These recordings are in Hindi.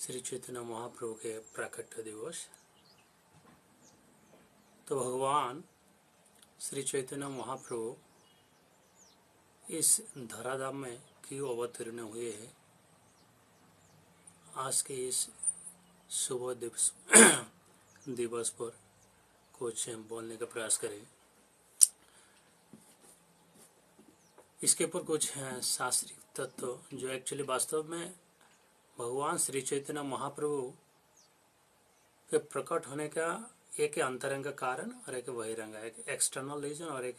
श्री चैतन्य महाप्रभु के प्राकट्य दिवस। तो भगवान श्री चैतन्य महाप्रभु इस धराधाम में क्यों अवतीर्ण हुए हैं, आज के इस शुभ दिवस पर कुछ बोलने का प्रयास करें। इसके ऊपर कुछ शास्त्रीय तत्व जो एक्चुअली वास्तव में भगवान श्री चैतन्य महाप्रभु के प्रकट होने का एक अंतरंग कारण और एक बहिरंग, एक एक्सटर्नल रीजन और एक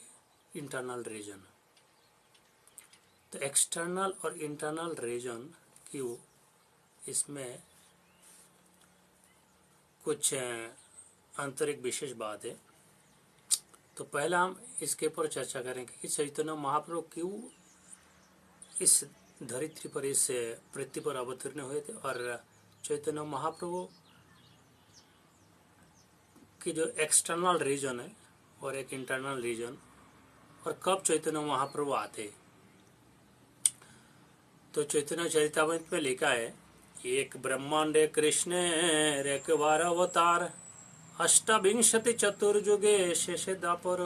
इंटरनल रीजन। तो एक्सटर्नल और इंटरनल रीजन क्यों, इसमें कुछ आंतरिक विशेष बात है। तो पहला हम इसके ऊपर चर्चा करेंगे कि चैतन्य महाप्रभु क्यों इस धरित्री पर, इस पृथ्वी पर अवतीर्ण हुए थे, और चैतन्य महाप्रभु की जो एक्सटर्नल रीजन है और एक इंटरनल रीजन, और कब चैतन्य महाप्रभु आते। तो चैतन्य चरितामृत में लिखा है, एक ब्रह्मांडे कृष्ण एक बार अवतार, अष्टाविंशति चतुर्युगे शेषे द्वापर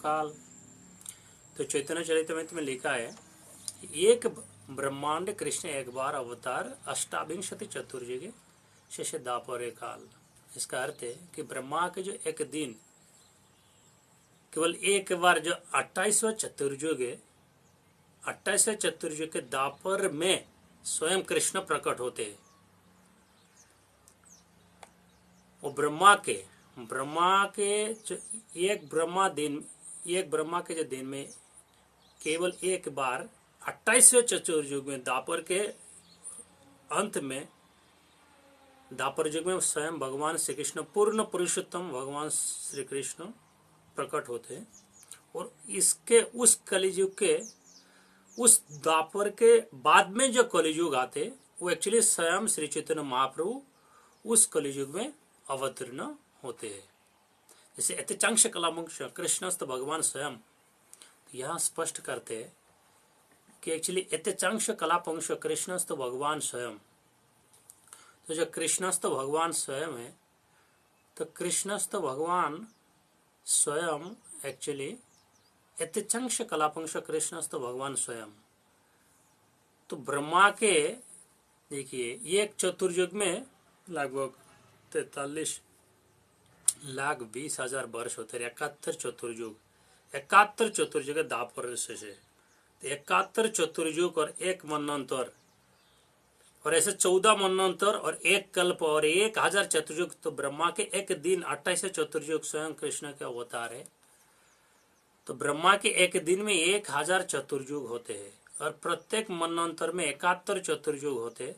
काल। तो चैतन्य चरितामृत में लिखा है, एक ब्रह्मांड कृष्ण एक बार अवतार, अष्टाविंशति चतुर्युगे शेषे द्वापर काल। इसका अर्थ है कि ब्रह्मा के जो एक दिन, केवल एक बार जो 28वां चतुर्युग है, 28वें चतुर्युग के द्वापर में स्वयं कृष्ण प्रकट होते हैं। वो ब्रह्मा के जो एक ब्रह्मा के जो दिन में केवल एक बार 28वें चतुर्युग में, द्वापर के अंत में, द्वापर युग में स्वयं भगवान श्री कृष्ण, पूर्ण पुरुषोत्तम भगवान श्री कृष्ण प्रकट होते हैं। और इसके उस कलियुग के, उस द्वापर के बाद में जो कलियुग आते, वो एक्चुअली स्वयं श्री चैतन्य महाप्रभु उस कलियुग में अवतीर्ण होते हैं। जैसे यतिचांश कलामंश कृष्णस्त भगवान स्वयं, यहाँ स्पष्ट करते हैं कि एक्चुअली यतिचांश कलापंश कृष्णस्त भगवान स्वयं। तो जो कृष्णस्त भगवान स्वयं है, तो कृष्णस्त भगवान स्वयं एक्चुअली यतिचांश कलापंश कृष्णस्त भगवान स्वयं। तो ब्रह्मा के देखिए एक चतुर्युग में लगभग 43,20,000 वर्ष होते हैं। 71 चतुर्युग द्वापर से 71 चतुर्युग और एक मनंतर, और ऐसे 14 मनंतर और एक कल्प और 1000 चतुर्युग। तो ब्रह्मा के एक दिन 28 चतुर्युग स्वयं कृष्ण के अवतार है। तो ब्रह्मा के एक दिन में 1000 चतुर्युग होते हैं, और प्रत्येक मनंतर में 71 चतुर्युग होते।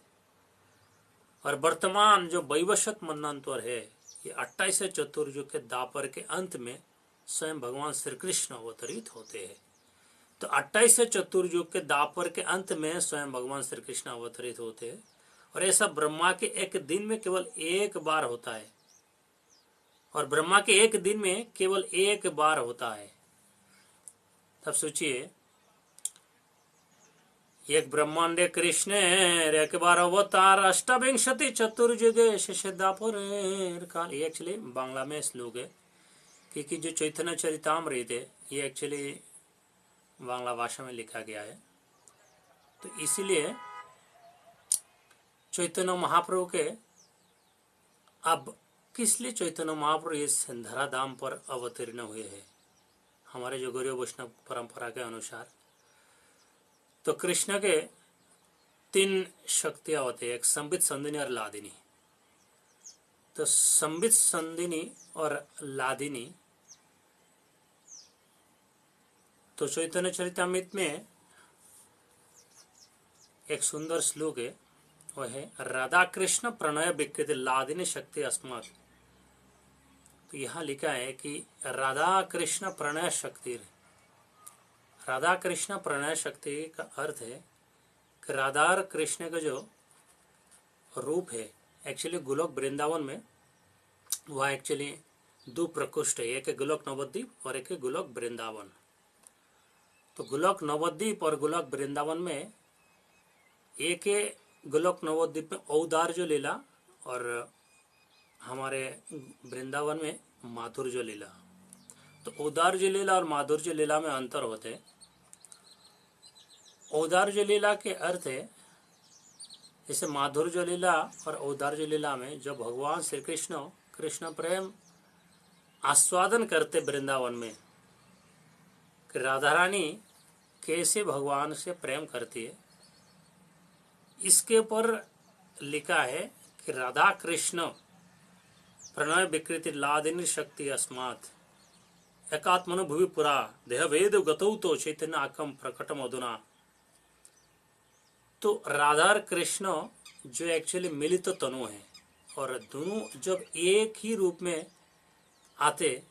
और वर्तमान जो वैवस्वत मनंतर है, ये 28 चतुर्युग के द्वापर के अंत में स्वयं भगवान श्री कृष्ण अवतरित होते हैं। तो 28 चतुर्युग के द्वापर के अंत में स्वयं भगवान श्री कृष्ण अवतरित होते हैं। और ऐसा ब्रह्मा के एक दिन में केवल एक बार होता है, और ब्रह्मा के एक दिन में केवल एक बार होता है। तब सोचिए, एक ब्रह्मांडे कृष्ण एक बार अवतार, अष्टाविंशति चतुर्युगे शेषे द्वापर काल। ये एक्चुअली बांग्ला में श्लोक है, क्योंकि जो चैतन्य चरितामृत है ये एक्चुअली बांग्ला भाषा में लिखा गया है। तो इसीलिए चैतन्य महाप्रभु के, अब किस लिए चैतन्य महाप्रभु इस धराधाम पर अवतीर्ण हुए हैं, हमारे जो गौरीय वैष्णव परंपरा के अनुसार। तो कृष्ण के 3 शक्तियां होती है, एक संबित, संदिनी और लादिनी। तो संबित, संदिनी और लादिनी, तो चैतन्य चरितामृत में एक सुंदर श्लोक है, वह है राधा कृष्ण प्रणय विकृति लादिनी शक्ति अस्मत्। तो यहाँ लिखा है कि राधा कृष्ण प्रणय शक्ति, राधा कृष्ण प्रणय शक्ति का अर्थ है कि राधा और कृष्ण का जो रूप है, एक्चुअली गोलोक वृंदावन में वह एक्चुअली 2 प्रकोष्ठ है, एक है गोलोक नवद्वीप और एक है गोलोक वृंदावन। तो गोलोक नवद्वीप और गोलोक वृंदावन में एक गोलोक नवोद्वीप में औदार्य लीला और हमारे वृंदावन में माधुर्य लीला। तो औदार्य लीला और माधुर्य लीला में अंतर होते। औदार्य लीला के अर्थ है, जैसे माधुर्य लीला और औदार्य लीला में जब भगवान श्री कृष्ण प्रेम आस्वादन करते वृंदावन में, कि राधा रानी कैसे भगवान से प्रेम करती है, इसके ऊपर लिखा है कि राधा कृष्ण प्रणय विकृति लादिनी शक्ति अस्मात् एकात्मनो भुवि पुरा देह वेद गतौ तो चैतन्य आकम प्रकटम अधुना। तो राधा और कृष्ण जो एक्चुअली मिलित तनु है, और दोनों जब एक ही रूप में आते,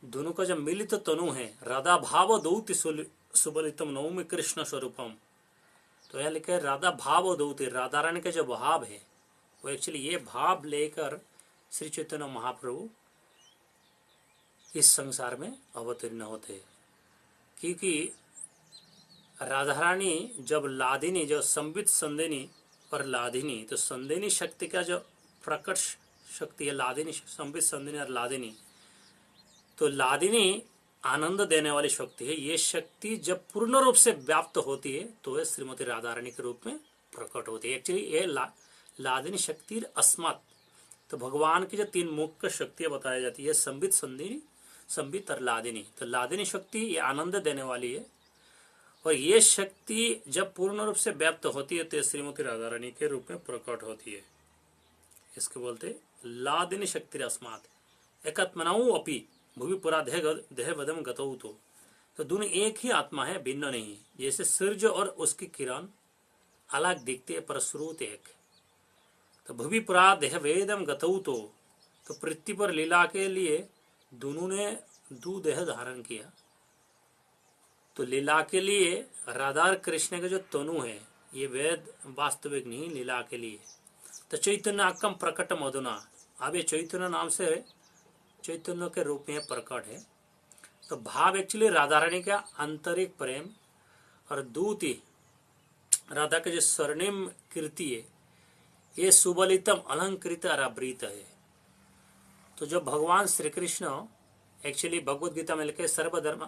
दोनों का जब मिलित तनु है, राधा भाव दौति सुबलितम नवमी कृष्ण स्वरूपम। तो यह लिखा है राधा भाव दौति, राधा रानी का जो भाव है वो एक्चुअली ये भाव लेकर श्री चैतन्य महाप्रभु इस संसार में अवतीर्ण होते। क्योंकि राधा रानी जब लादिनी, जो संबित संदिनी और लादिनी, तो संदिनी शक्ति का जो प्रकट शक्ति है लादिनी, संबित संदिनी और लादिनी, तो लादिनी आनंद देने वाली शक्ति है। ये शक्ति जब पूर्ण रूप से व्याप्त होती है तो वह श्रीमती राधा रानी के रूप में प्रकट होती है। एक्चुअली ये लादिनी शक्ति अस्मात्, तो भगवान की जो तीन मुख्य शक्तियां बताई जाती है, संबित संदिनी, संबित और लादिनी। तो लादिनी शक्ति ये आनंद देने वाली है, और ये शक्ति जब पूर्ण रूप से व्याप्त होती है तो श्रीमती राधा रानी के रूप में प्रकट होती है। इसको बोलते लादिनी शक्ति अस्मात् एकात्मनौ अपि भुवि पुरा देह वदम गतौ तो दोनों एक ही आत्मा है, भिन्न नहीं। जैसे सूर्य और उसकी किरण अलग दिखते हैं पर स्रोत एक। तो भुवि पुरा देह वेदम गतौ तो पृथ्वी पर लीला के लिए दोनों ने दो देह धारण किया। तो लीला के लिए राधा और कृष्ण का जो तनु है ये वेद वास्तविक नहीं, लीला के लिए। तो चैतन्य आकम प्रकट मधुना, अब ये चैतन्य नाम से चैतन्य के रूप में प्रकट है। तो भाव एक्चुअली राधा रानी का आंतरिक प्रेम, और दूती राधा के जो स्वर्णिम कीर्ति है ये सुबलितम अलंकृत और आवृत है। तो जब भगवान श्री कृष्ण एक्चुअली भगवत गीता में लिखे सर्वधर्म,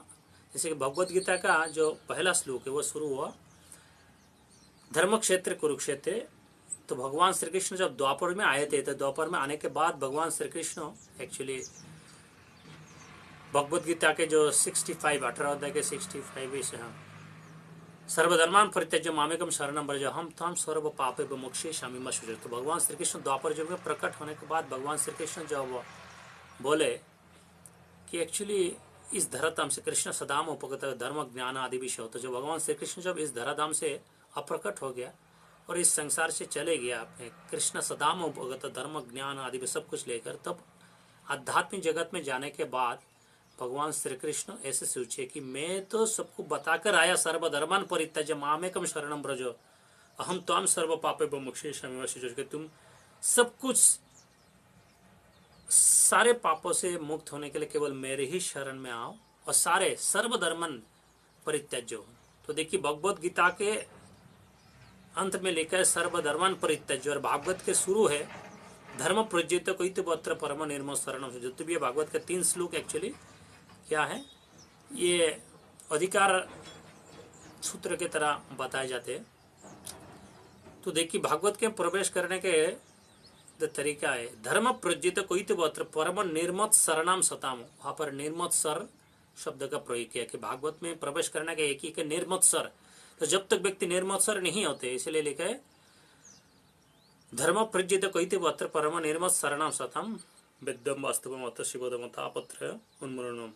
जैसे कि भगवत गीता का जो पहला श्लोक है वो शुरू हुआ धर्म क्षेत्र कुरुक्षेत्र। तो भगवान श्री कृष्ण जब द्वापर में आए थे, तो द्वापर में आने के बाद भगवान श्री कृष्ण एक्चुअली भगवत गीता के जो 65 18 अध्याय के 65 से हम सर्वधर्मान परित्यज्य मामेकम शरणम व्रज हम तम सर्व पापे मोक्षयिष्यामि मा शुचिर। तो भगवान श्री कृष्ण द्वापर युग में प्रकट होने के बाद भगवान श्री कृष्ण जब बोले कि एक्चुअली इस धराधाम से कृष्ण सदाम उपगत धर्म ज्ञान आदि विषय, तो जो भगवान श्री कृष्ण जब इस धराधाम से अप्रकट हो गया और इस संसार से चले गया अपने कृष्ण सदाम उपगत धर्म ज्ञान आदि में सब कुछ लेकर, तब आध्यात्मिक जगत में जाने के बाद भगवान श्री कृष्ण ऐसे सोचे कि मैं तो सबको बताकर आया सर्वधर्मान परित्यज्य मामेकम शरणम व्रज अहम त्वाम सर्व पापे मोक्षयिष्यामि, कि तुम सब कुछ सारे पापों से मुक्त होने के लिए केवल मेरे ही शरण में आओ और सारे सर्वधर्मन परित्यज्य हो। तो देखिए भगवत गीता के अंत में लिखा है सर्वधर्मन परित्यज्य, और भागवत के शुरू है धर्म प्रज्यित कोइतपत्र परम निर्मल शरणम। जो भी भागवत के 3 श्लोक एक्चुअली क्या है, ये अधिकार सूत्र के तरह बताए जाते हैं। तो देखिए भागवत के प्रवेश करने के तरीका है धर्म प्रज्यित कोइतपत्र परम निर्मत शरणाम सताम। वहां पर निर्मत सर शब्द का प्रयोग किया कि भागवत में प्रवेश करने के एक ही के निर्मत सर। तो जब तक व्यक्ति निर्मत सर नहीं होते, इसलिए लिखा है धर्म प्रज्यित कोइतपत्र परम निर्मत शरणाम सताम विद्यम वास्तवम अत शिवोदम तापत्र उन्मूलनम।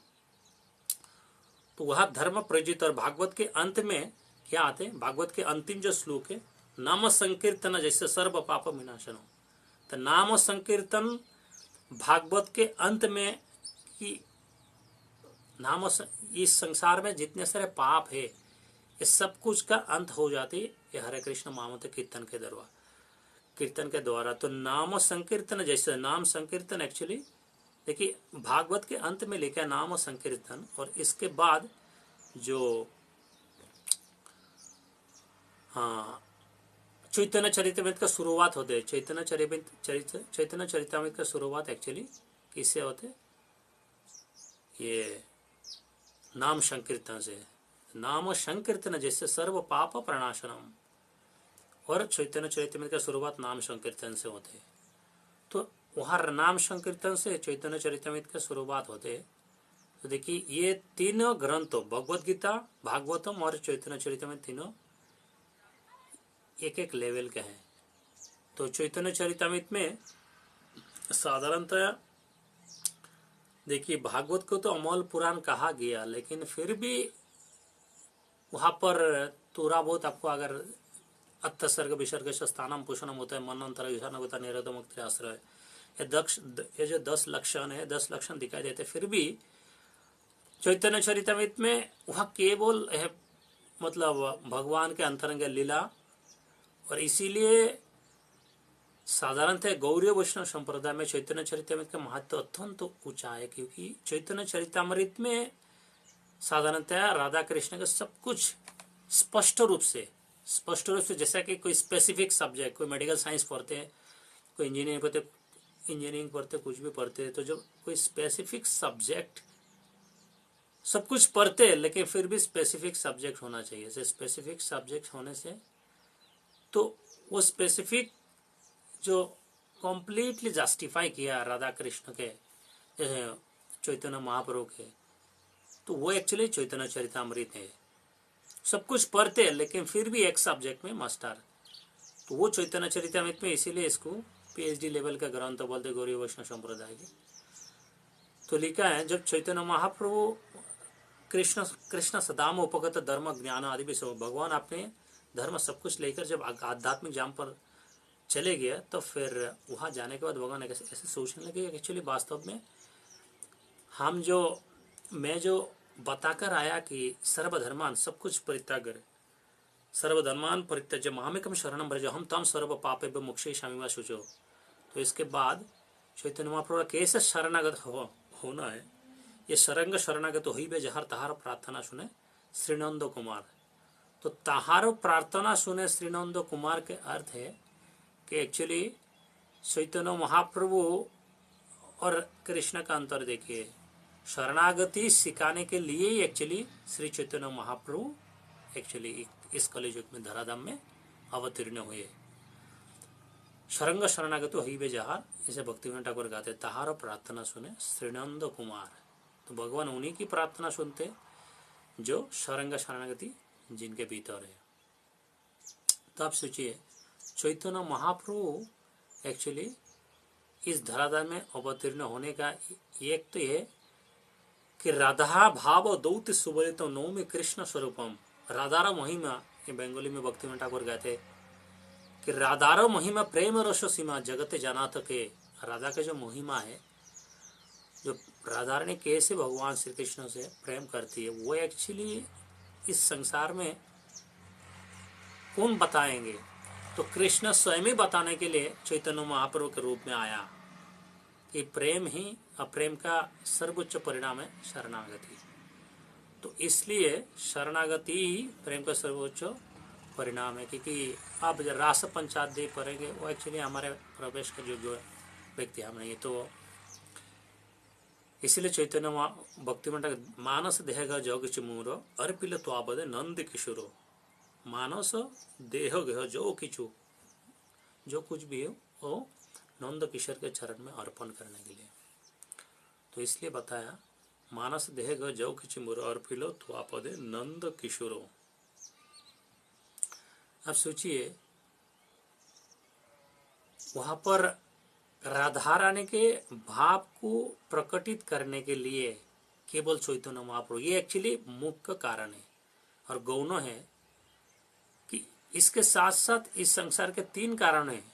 तो वह धर्म प्रज्यित, और भागवत के अंत में क्या आते, भागवत के अंतिम जो श्लोक है नाम संकीर्तन जैसे सर्व पाप विनाशन। तो नाम संकीर्तन भागवत के अंत में कि नाम इस संसार में जितने सारे पाप है ये सब कुछ का अंत हो जाती है हरे कृष्ण महामंत्र कीर्तन के द्वारा। तो नाम संकीर्तन जैसे नाम संकीर्तन एक्चुअली देखिए भागवत के अंत में लिखा है नाम संकीर्तन, और इसके बाद जो चैतन्य चरितमृत का शुरुआत होते, चैतन्य चरितमृत का शुरुआत एक्चुअली किससे होते? ये नाम संकीर्तन से। नाम संकीर्तन जैसे सर्व पाप प्रणाशनम, और चैतन्य चरितमृत का शुरुआत नाम संकीर्तन से होते। तो वहां नाम संकीर्तन से चैतन्य चरितमृत का शुरुआत होते। तो देखिए ये तीनों ग्रंथों, भगवत गीता, भागवतम और चैतन्य चरितमृत, तीनों एक एक लेवल के हैं। तो चैतन्य चरितमृत में साधारणतः देखिए भागवत को तो अमोल पुराण कहा गया, लेकिन फिर भी वहां पर थोड़ा बहुत आपको अगर अत्तसर्ग विसर्ग से स्थानम पोषणम होता है, मनंतर विषाण होता है, निरोध मुक्ति आश्रय, ये जो 10 लक्षण है, 10 लक्षण दिखाई देते, फिर भी चैतन्य चरितमृत में वह केवल है मतलब भगवान के अंतरंग लीला। और इसीलिए साधारणतः गौड़ीय वैष्णव संप्रदाय में चैतन्य चरितमृत का महत्व अत्यंत ऊंचा है, क्योंकि चैतन्य चरितमृत में साधारणतः राधा कृष्ण का सब कुछ स्पष्ट रूप से, जैसा कि कोई स्पेसिफिक सब्जेक्ट, कोई मेडिकल साइंस पढ़ते हैं, कोई इंजीनियरिंग पढ़ते, कुछ भी पढ़ते हैं, तो जब कोई स्पेसिफिक सब्जेक्ट सब कुछ पढ़ते हैं, लेकिन फिर भी स्पेसिफिक सब्जेक्ट होना चाहिए। स्पेसिफिक सब्जेक्ट होने से तो वो स्पेसिफिक जो कंप्लीटली जस्टिफाई किया राधा कृष्ण के, चैतन्य महाप्रभु के, तो वो एक्चुअली चैतन्य चरितमृत है। सब कुछ पढ़ते हैं लेकिन फिर भी एक सब्जेक्ट में मास्टर, तो वो चैतन्य चरितमृत में, इसीलिए इसको PhD लेवल का ग्रंथ बोलते गौड़ीय वैष्णव संप्रदाय के। तो लिखा है जब चैतन्य महाप्रभु कृष्ण सदाम उपगत धर्म ज्ञान आदि भी सब, भगवान अपने धर्म सब कुछ लेकर जब आध्यात्मिक जाम पर चले गए, तो फिर वहां जाने के बाद भगवान ऐसे सोचने लगे एक्चुअली वास्तव में मैं जो बताकर आया कि सर्वधर्मान सब कुछ परित्याग, सर्वधर्मान परित्यज्य मामेकम शरणम व्रज हम तम सर्व पापेभ्यो मोक्षयिष्यामि मा शुचो। तो इसके बाद चैतन्य महाप्रभु कैसे शरणागत होना है, ये शरणागत हुई बे जहर तहार प्रार्थना सुने श्रीनंद कुमार। तो तहार प्रार्थना सुने श्रीनंद कुमार के अर्थ है कि एक्चुअली चैतन्य महाप्रभु और कृष्ण का अंतर देखिए, शरणागति सिखाने के लिए ही एक्चुअली श्री चैतन्य महाप्रभु एक्चुअली इस कलियुग में धराधाम में अवतीर्ण हुए। शरणागत ही वे जहार, इसे भक्तिविनोद ठाकुर गाते, तहार प्रार्थना सुने श्रीनंद कुमार। तो भगवान उन्हीं की प्रार्थना सुनते जो शरणागति जिनके भीतर है। तो आप सोचिए चैतन्य महाप्रभु एक्चुअली इस धराधाम में अवतीर्ण होने का एक तो है कि राधा भाव दौत सुबलित नौमी कृष्ण स्वरूपम, राधार महिमा, ये बंगाली में भक्तिविनोद ठाकुर गाते कि राधार महिमा प्रेम रस सीमा जगत जानात के, राधा का जो महिमा है, जो राधा ने कैसे भगवान श्री कृष्ण से प्रेम करती है, वो एक्चुअली इस संसार में कौन बताएंगे? तो कृष्ण स्वयं ही बताने के लिए चैतन्य महाप्रभु के रूप में आया कि प्रेम ही अप्रेम का सर्वोच्च परिणाम है शरणागति। तो इसलिए शरणागति ही प्रेम का सर्वोच्च परिणाम है, क्योंकि आप रास पंचाध्याय पढ़ेंगे वो एक्चुअली हमारे प्रवेश का जो व्यक्ति हम नहीं, तो इसलिए चैतन्य भक्तिविनोद मानस देह जोग चिमूर अर्पिल त्वाबद नंद किशोरो, मानस देह गेह जो कुछ भी है वो नंद किशोर के चरण में अर्पण करने के लिए। तो इसलिए बताया मानस देह गेह जो चिमूर अर्पिल त्वापदे नंद किशोरो। अब सोचिए वहां पर राधा रानी के भाव को प्रकटित करने के लिए केवल चैतन्य महाप्रभु, ये एक्चुअली मुख्य कारण है और गौण है कि इसके साथ साथ इस संसार के 3 कारण हैं।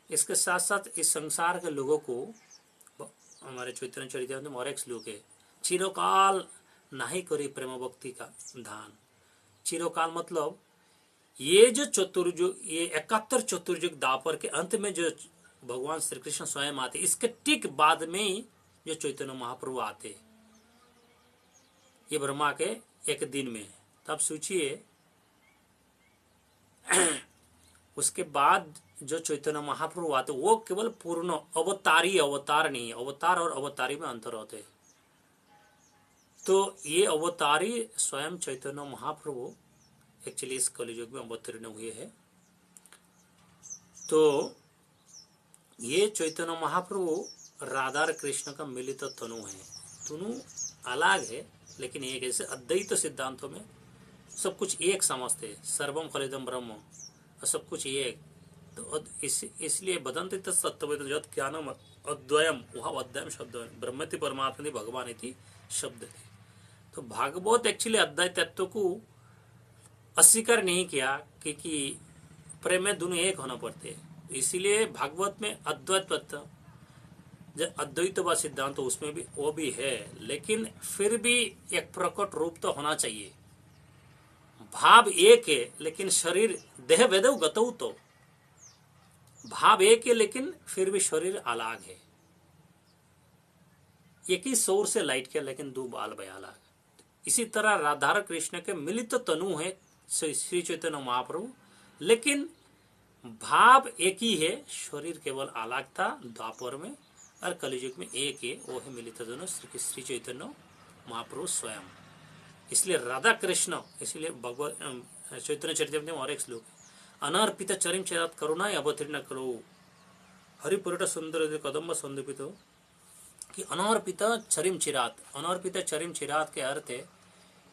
इसके साथ साथ इस संसार के लोगों को, हमारे चैतन्य चरितामृत में और एक श्लोक है, चिरकाल नहीं करी प्रेम भक्ति का दान। चिरकाल मतलब ये जो चतुर्युग, ये 71 चतुर्युग दापर के अंत में जो भगवान श्री कृष्ण स्वयं आते, इसके ठीक बाद में ही जो चैतन्य महाप्रभु आते, ये ब्रह्मा के एक दिन में। तब सोचिए उसके बाद जो चैतन्य महाप्रभु आते वो केवल पूर्ण अवतारी, अवतार नहीं, अवतार और अवतारी में अंतर होते। तो ये अवतारी स्वयं चैतन्य महाप्रभु एक्चुअली इस कलियुग में अवतीर्ण हुए हैं। तो ये चैतन्य महाप्रभु राधा और कृष्ण का मिलित तनु है। तनु अलग है लेकिन एक, जैसे अद्वैत सिद्धांतों में सब कुछ एक समझते, सर्वम खलिदम ब्रह्म, और सब कुछ एक। तो इसलिए बदंती तत्ववेद यत् ज्ञानम अद्वयम, वहाँ अद्वयम शब्द ब्रह्मति परमात्मनि भगवान इति शब्द थे। तो भागवत एक्चुअली अद्वैत तत्व को अस्वीकार नहीं किया, क्योंकि प्रेम में दोनों एक होना पड़ते हैं। इसीलिए भागवत में अद्वैत तत्व, जो अद्वैतवाद सिद्धांत तो उसमें भी वो भी है, लेकिन फिर भी एक प्रकट रूप तो होना चाहिए। भाव एक है लेकिन शरीर देह वेदव गतौ, तो भाव एक है लेकिन फिर भी शरीर अलग है। एक ही सौर से लाइट किया लेकिन दो बाल भय अलग। इसी तरह राधा कृष्ण के मिलित तनु है श्री चैतन्य महाप्रभु, लेकिन भाव एक ही है, शरीर केवल अलग था द्वापर में, और कलियुग में एक है, वो है मिलित तनु श्री चैतन्य महाप्रभु स्वयं। इसलिए राधा कृष्ण, इसलिए भगवत चैतन्य चरितामृत में और एक श्लोक है, अनर्पित चरिम चिरात करुणा अवतीर्ण करो हरिपुरट सुंदर कदम्ब संदीपित। कि अनर्पित चरिम चिरात, अनर्पित चरिम चिरात के अर्थ है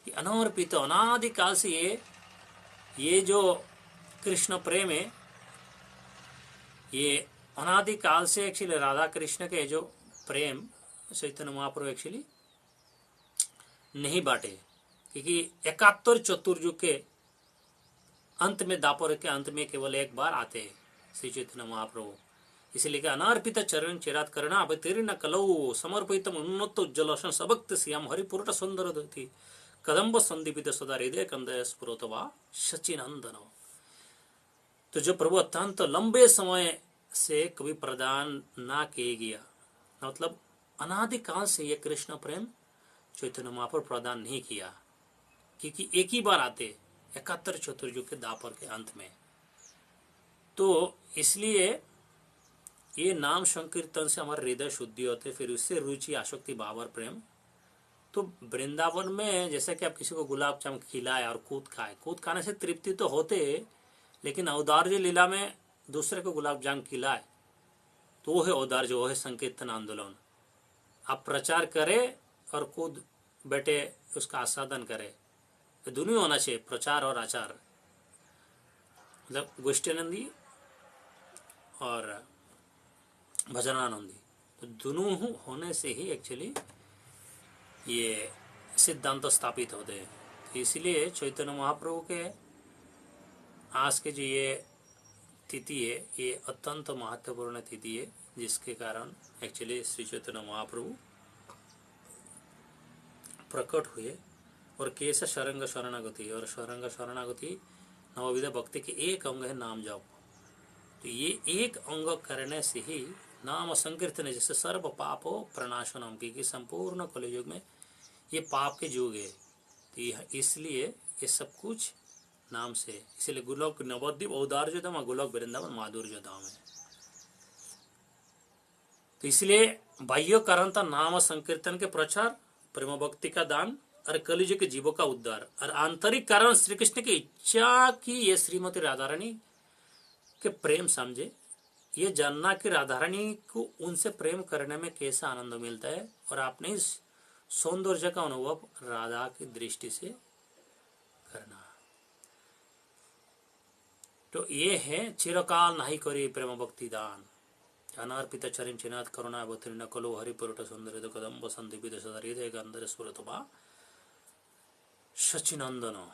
कि अनर्पित अनादिकाल से ये जो कृष्ण प्रेम है, ये अनादिकाल से एक्चुअली राधा कृष्ण के जो प्रेम चैतन्य महाप्रभु एक्चुअली नहीं बांटे, क्योंकि 71 चतुर्युग के अंत में, दापर के अंत में केवल एक बार आते हैं श्री चैतन्य महाप्रभु। इसलिए कि अनार्पित चरण चिरात करना अवतीर्ण कलौ समर्पित उन्नत उज्जवल सबक्त श्याम हरिपुरट सुंदर धोती कदम्ब संदीपित सदा हृदय कंदय स्फुरतवा सचिनंदन। तो जो प्रभु अत्यंत लंबे समय से कभी प्रदान ना किया गया, मतलब अनादिकाल से ये कृष्ण प्रेम चैतन्य महाप्रभु प्रदान नहीं किया, क्योंकि एक ही बार आते 71 चतुर्युग के दापर के अंत में। तो इसलिए ये नाम संकीर्तन से हमारे हृदय शुद्धि होते, फिर उससे रुचि आसक्ति भाव और प्रेम। तो वृंदावन में जैसे कि आप किसी को गुलाब जामुन खिलाए और कूद खाए, कूद खाने से तृप्ति तो होते, लेकिन औदार्य लीला में दूसरे को गुलाब जामुन खिलाए तो वो है औदार्य, वो है संकीर्तन आंदोलन। आप प्रचार करें और कूद बैठे उसका आस्वादन करें, तो दोनों होना चाहिए, प्रचार और आचार। मतलब गोष्ठीनंदी और भजनानंदी, तो दोनों होने से ही एक्चुअली ये सिद्धांत स्थापित होते हैं। तो इसलिए चैतन्य महाप्रभु के आज के जो ये तिथि है, ये अत्यंत महत्वपूर्ण तिथि है, जिसके कारण एक्चुअली श्री चैतन्य महाप्रभु प्रकट हुए। और कैसे शरंग शरणागति, और शरंग शरणागति नवविध भक्ति के एक अंग है नाम जाप। तो ये एक अंग करने से ही नाम संकीर्तन, जैसे सर्व पापो प्रणाशनम, की संपूर्ण कलियुग में ये पाप के युग है, तो इसलिए ये सब कुछ नाम से, इसलिए गोलोक नवद्वीप औदार्य धाम और गोलोक वृंदावन माधुर्य धाम है। तो इसलिए बाह्य कारण था नाम संकीर्तन के प्रचार, प्रेम भक्ति का दान और कलियुग के जीवों का उद्धार, और आंतरिक कारण श्री कृष्ण की इच्छा की ये श्रीमती राधा रानी के प्रेम समझे, ये जानना कि राधा रानी को उनसे प्रेम करने में कैसा आनंद मिलता है, और आपने इस सौंदर्य का अनुभव राधा की दृष्टि से करना। तो ये है चिरकाल नहीं करी प्रेम भक्ति दान, अनार्पित चरिम चिनाथ करुणा अवतीर्ण कलो हरिपुरट सुंदर कदम्ब संदीपित सदा हृदय गंधर स्फुरतवा सचिनंदन।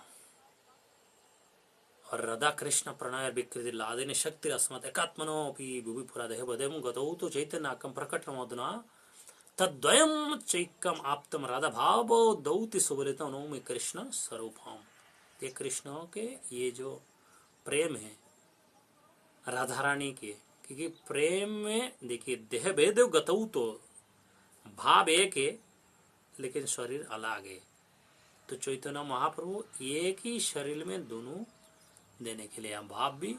और राधा कृष्ण प्रणय विकृति लादिनी शक्ति अस्मत् एकात्मनोपि भुवि पुरा देह बदेम गतौ तो चैतन्याकं प्रकटमधुना तद्वयम चैकम आप्तम राधा भाव दौति सुबलित नौमि कृष्ण स्वरूपम। ये कृष्ण के ये जो प्रेम है राधा रानी के, क्योंकि प्रेम में देखिए देह भेद गतौ, तो भाव एक है लेकिन शरीर अलग है। तो चैतन्य महाप्रभु एक ही शरीर में दोनों देने के लिए, भाव भी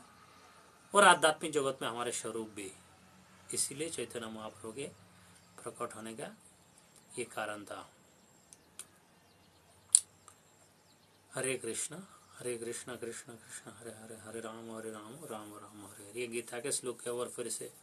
और आध्यात्मिक जगत में हमारे स्वरूप भी। इसीलिए चैतन्य महाप्रभु के प्रकट होने का ये कारण था। हरे कृष्ण कृष्ण कृष्ण हरे हरे, हरे राम राम राम हरे हरे। ये गीता के श्लोक है। और फिर से